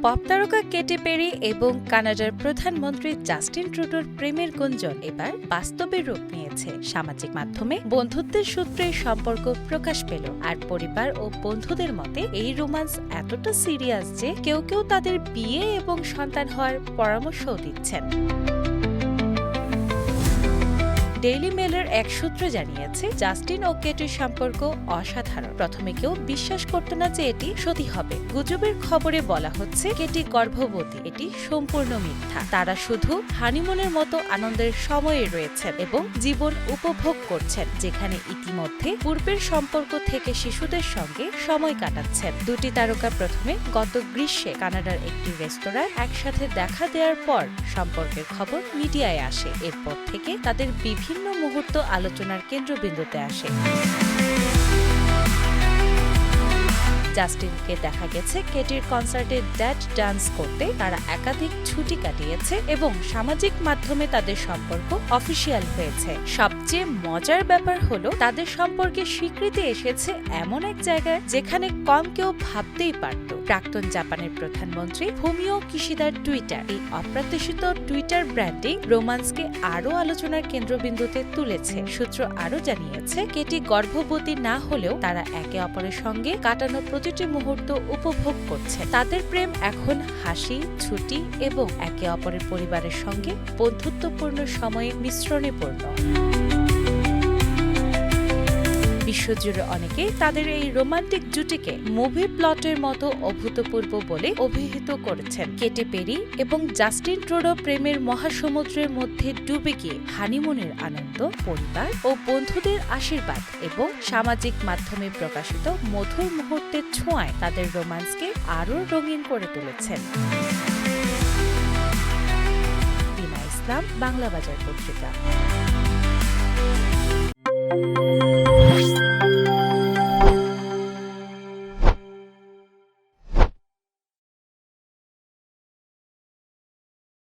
Pop তারকা Katie peri এবং কানাডার প্রধানমন্ত্রী জাস্টিন ট্রুডোর প্রেমের গুঞ্জন এবার বাস্তবে রূপ নিয়েছে। সামাজিক মাধ্যমে বন্ধুত্বের সূত্রে সম্পর্ক প্রকাশ পেল, আর পরিবার ও বন্ধুদের মতে এই রোমান্স এতটা সিরিয়াস যে কেউ কেউ তাদের বিয়ে এবং সন্তান হওয়ার পরামর্শও দিচ্ছেন। ডেইলি মেলের এক সূত্র জানিয়েছে, জাস্টিন ও কেটির সম্পর্ক অসাধারণ। প্রথমে কেউ বিশ্বাস করত না যে এটি সত্যি হবে। গুজবের খবরে বলা হচ্ছে কেটি গর্ভবতী। এটি সম্পূর্ণ মিথ্যা। তারা শুধু হানিমুনের মতো আনন্দের সময়ে রয়েছেন এবং জীবন উপভোগ করছেন, যেখানে ইতিমধ্যে পূর্বের সম্পর্ক থেকে শিশুদের সঙ্গে সময় কাটাচ্ছেন। দুটি তারকা প্রথমে গত গ্রীষ্মে কানাডার একটি রেস্তোরাঁয় একসাথে দেখা দেওয়ার পর সম্পর্কের খবর মিডিয়ায় আসে। এরপর থেকে তাদের বিভিন্ন মুহূর্ত আলোচনার কেন্দ্রবিন্দুতে আসে। জাস্টিনকে দেখা গেছে কেটির কনসার্টে ড্যাট ডান্স করতে। তারা একাধিক ছুটি কাটিয়েছে এবং সামাজিক মাধ্যমে তাদের সম্পর্ক অফিসিয়াল হয়েছে। সবচেয়ে মজার ব্যাপার হলো তাদের সম্পর্কে স্বীকৃতি এসেছে এমন এক জায়গায় যেখানে কম কেউ ভাবতেই পারত। প্রাক্তন জাপানের প্রধানমন্ত্রী ফুমিও কিশিদার টুইটার। এই অপ্রত্যাশিত টুইটার ব্র্যান্ডিং রোমান্সকে আরও আলোচনার কেন্দ্রবিন্দুতে তুলেছে। সূত্র আরও জানিয়েছে, কেটি গর্ভবতী না হলেও তারা একে অপরের সঙ্গে কাটানো প্রতিটি মুহূর্ত উপভোগ করছে। তাদের প্রেম এখন হাসি, ছুটি এবং একে অপরের পরিবারের সঙ্গে বন্ধুত্বপূর্ণ সময়ে মিশ্রণে পূর্ণ। বিশ্বজুড়ে অনেকেই তাদের এই রোমান্টিক জুটিকে মুভি প্লটের মতো অভূতপূর্ব বলে অভিহিত করেছেন। কেটি পেরি এবং জাস্টিন ট্রুডো প্রেমের মহাসমুদ্রের মধ্যে ডুবে গিয়ে হানিমুনের আনন্দ, পরিবার ও বন্ধুদের আশীর্বাদ এবং সামাজিক মাধ্যমে প্রকাশিত মধুর মুহূর্তের ছোঁয়ায় তাদের রোমান্সকে আরও রঙিন করে তুলেছেন। বিনা ইসলাম, বাংলা বাজার পত্রিকা।